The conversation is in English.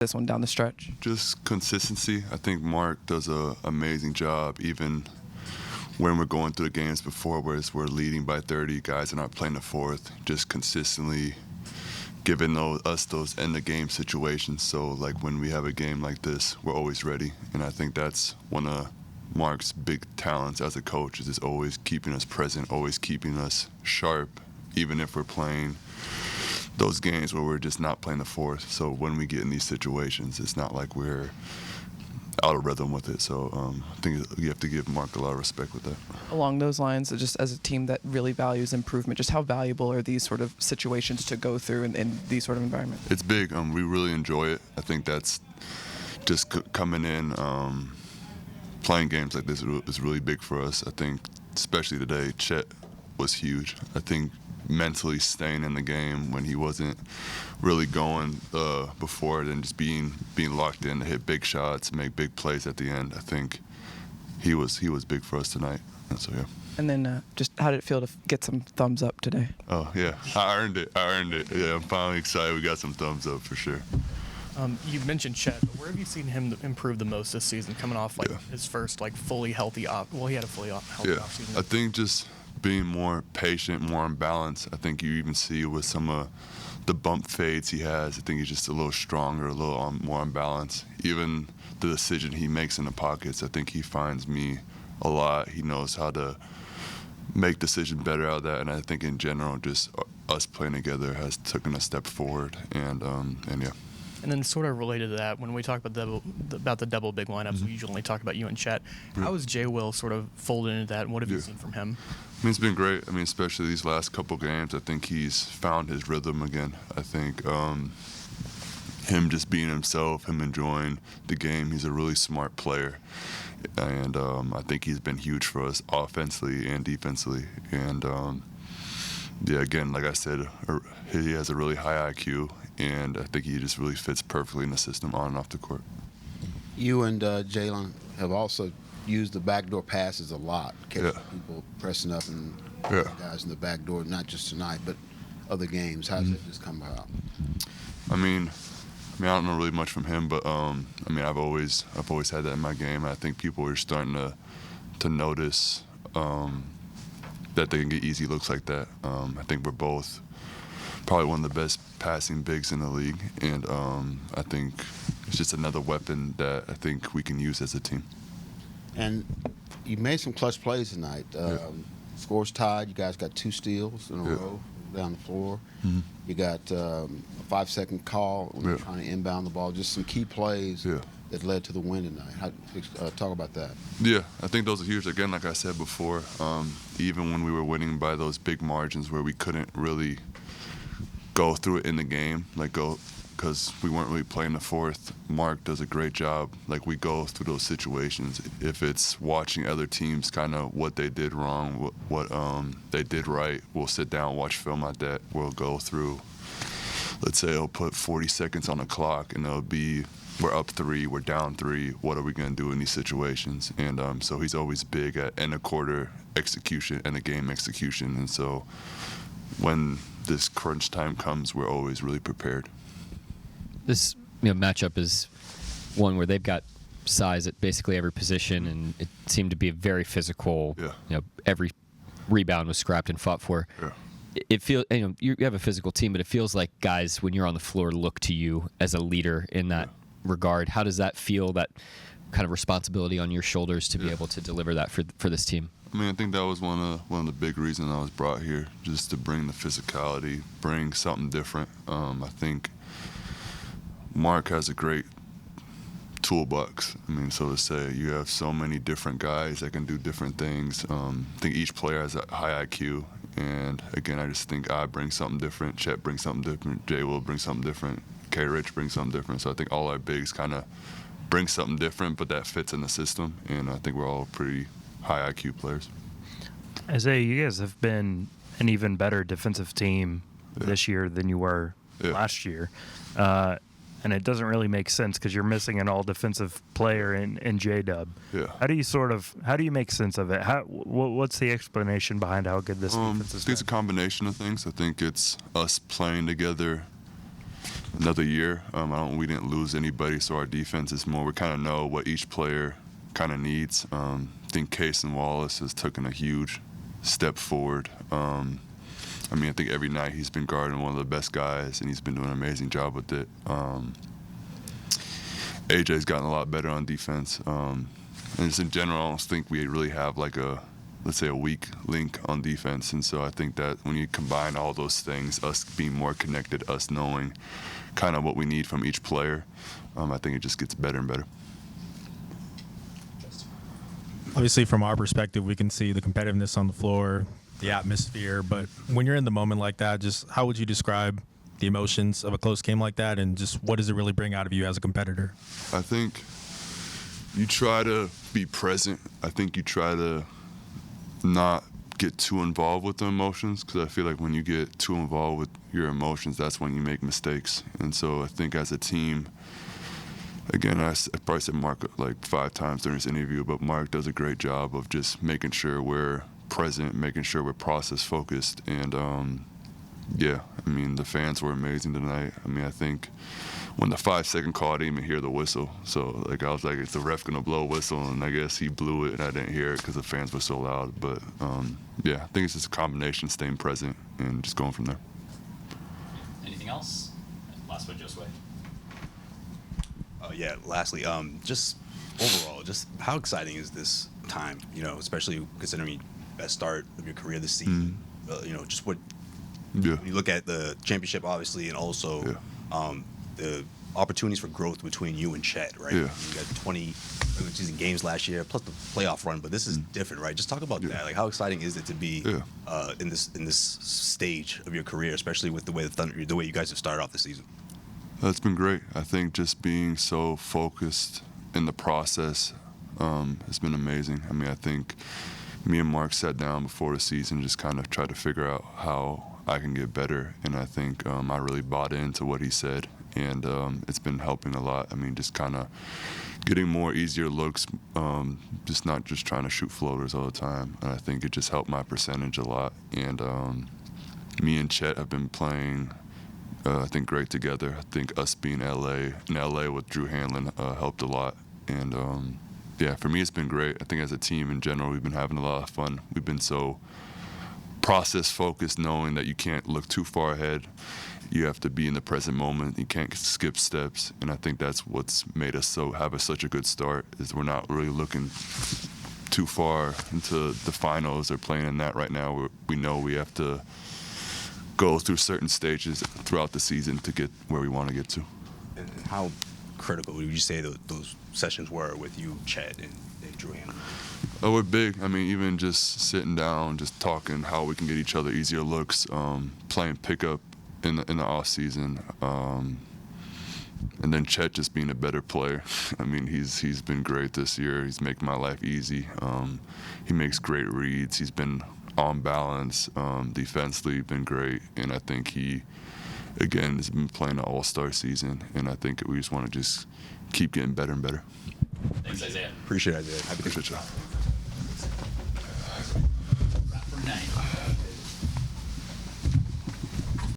this one down the stretch? Just consistency. I think Mark does an amazing job, even when we're going through the games before where we're leading by 30, guys are not playing the fourth, just consistently giving us those end-of-game situations. So, like, when we have a game like this, we're always ready. And I think that's one of Mark's big talents as a coach, is just always keeping us present, always keeping us sharp, even if we're playing those games where we're just not playing the fourth. So when we get in these situations, it's not like we're out of rhythm with it. So I think you have to give Mark a lot of respect with that. Along those lines, just as a team that really values improvement, just how valuable are these sort of situations to go through in these sort of environments? It's big. We really enjoy it. I think that's just coming in, playing games like this is really big for us. I think especially today, Chet was huge. I think mentally staying in the game when he wasn't really going before, then just being locked in to hit big shots, make big plays at the end. I think he was big for us tonight. And so yeah. And then just how did it feel to get some thumbs up today? Oh yeah, I earned it. Yeah, I'm finally excited. We got some thumbs up for sure. You mentioned Chet, but where have you seen him improve the most this season, coming off his first fully healthy he had a fully healthy off season? I think just being more patient, more in balance. I think you even see with some of the bump fades he has, I think he's just a little stronger, a little more in balance. Even the decision he makes in the pockets, I think he finds me a lot. He knows how to make decisions better out of that, and I think in general, just us playing together has taken a step forward, and yeah. And then sort of related to that, when we talk about the double big lineups, we usually talk about you and Chet. How has Jay Will sort of folded into that, and what have you seen from him? I mean, it's been great. I mean, especially these last couple games, I think he's found his rhythm again. I think him just being himself, him enjoying the game. He's a really smart player, and I think he's been huge for us offensively and defensively. And yeah, again, like I said, he has a really high IQ, and I think he just really fits perfectly in the system on and off the court. You and Jalen have also used the backdoor passes a lot, catching people pressing up and guys in the back door, not just tonight, but other games. How does that just come about? I mean, I don't know really much from him, but I mean, I've always had that in my game. I think people are starting to notice that they can get easy looks like that. I think we're both probably one of the best passing bigs in the league, and I think it's just another weapon that I think we can use as a team. And you made some clutch plays tonight. Scores tied. You guys got 2 steals in a row down the floor. You got a 5-second call when you're trying to inbound the ball. Just some key plays that led to the win tonight. Talk about that. Yeah, I think those are huge. Again, like I said before, even when we were winning by those big margins where we couldn't really go through it in the game, because we weren't really playing the fourth. Mark does a great job. We go through those situations. If it's watching other teams, kind of what they did wrong, what they did right, we'll sit down, watch film like that. We'll go through. Let's say he'll put 40 seconds on the clock, and it'll be, we're up 3, we're down 3. What are we going to do in these situations? And so he's always big at end of quarter execution and a game execution. And so when this crunch time comes, we're always really prepared. This matchup is one where they've got size at basically every position, and it seemed to be very physical. Every rebound was scrapped and fought for. It feels you have a physical team, but it feels like guys, when you're on the floor, look to you as a leader in that regard. How does that feel? That kind of responsibility on your shoulders to be able to deliver that for this team? I mean, I think that was one of the big reasons I was brought here, just to bring the physicality, bring something different. I think Mark has a great toolbox. I mean, so to say, you have so many different guys that can do different things. I think each player has a high IQ, and again, I just think I bring something different. Chet brings something different. Jay will bring something different. K. Rich brings something different. So I think all our bigs kind of bring something different, but that fits in the system, and I think we're all pretty high IQ players. Isaiah, you guys have been an even better defensive team this year than you were last year. And it doesn't really make sense because you're missing an all-defensive player in J-Dub. How do you make sense of it? What's the explanation behind how good this defense is? I think it's a combination of things. I think it's us playing together another year. We didn't lose anybody, so our defense is more. We kind of know what each player kind of needs. I think Case and Wallace has taken a huge step forward. I think every night he's been guarding one of the best guys, and he's been doing an amazing job with it. AJ's gotten a lot better on defense. And just in general, I don't think we really have like let's say a weak link on defense. And so I think that when you combine all those things, us being more connected, us knowing kind of what we need from each player, I think it just gets better and better. Obviously, from our perspective, we can see the competitiveness on the floor, the atmosphere. But when you're in the moment like that, just how would you describe the emotions of a close game like that, and just what does it really bring out of you as a competitor? I think you try to be present. I think you try to not get too involved with the emotions, because I feel like when you get too involved with your emotions, that's when you make mistakes. And so I think as a team, again, I probably said Mark like 5 times during this interview, but Mark does a great job of just making sure we're present, making sure we're process focused. And the fans were amazing tonight. I think when the 5-second call, I didn't even hear the whistle. So I was like, is the ref gonna blow a whistle? And I guess he blew it, and I didn't hear it because the fans were so loud. But I think it's just a combination of staying present and just going from there. Anything else? Last one, Josue. Lastly, just overall, just how exciting is this time? Especially considering best start of your career this season. Just what. Yeah. When you look at the championship, obviously, and also the opportunities for growth between you and Chet, right? Yeah. You got 20 regular season games last year, plus the playoff run, but this is different, right? Just talk about that. Like, how exciting is it to be in this stage of your career, especially with the way you guys have started off the season? That's been great. I think just being so focused in the process has been amazing. I think me and Mark sat down before the season, just kind of tried to figure out how I can get better, and I think I really bought into what he said, and it's been helping a lot. Just kind of getting more easier looks, just not just trying to shoot floaters all the time, and I think it just helped my percentage a lot. And me and Chet have been playing, I think, great together. I think us being in LA with Drew Hanlon helped a lot, and for me it's been great. I think as a team in general, we've been having a lot of fun. We've been so process focused, knowing that you can't look too far ahead. You have to be in the present moment. You can't skip steps, and I think that's what's made us have such a good start. Is we're not really looking too far into the finals or playing in that right now. We know we have to go through certain stages throughout the season to get where we want to get to. And how critical would you say those sessions were with you, Chet, and Drew Hanlon? Oh, we're big. Even just sitting down, just talking how we can get each other easier looks, playing pickup in the off season, and then Chet just being a better player. He's been great this year. He's making my life easy. He makes great reads. He's been on balance, defensively been great, and I think he, again, has been playing an all-star season, and I think we just want to just keep getting better and better. Thanks, Isaiah. Appreciate it, Isaiah. Appreciate you. Wrap for 9.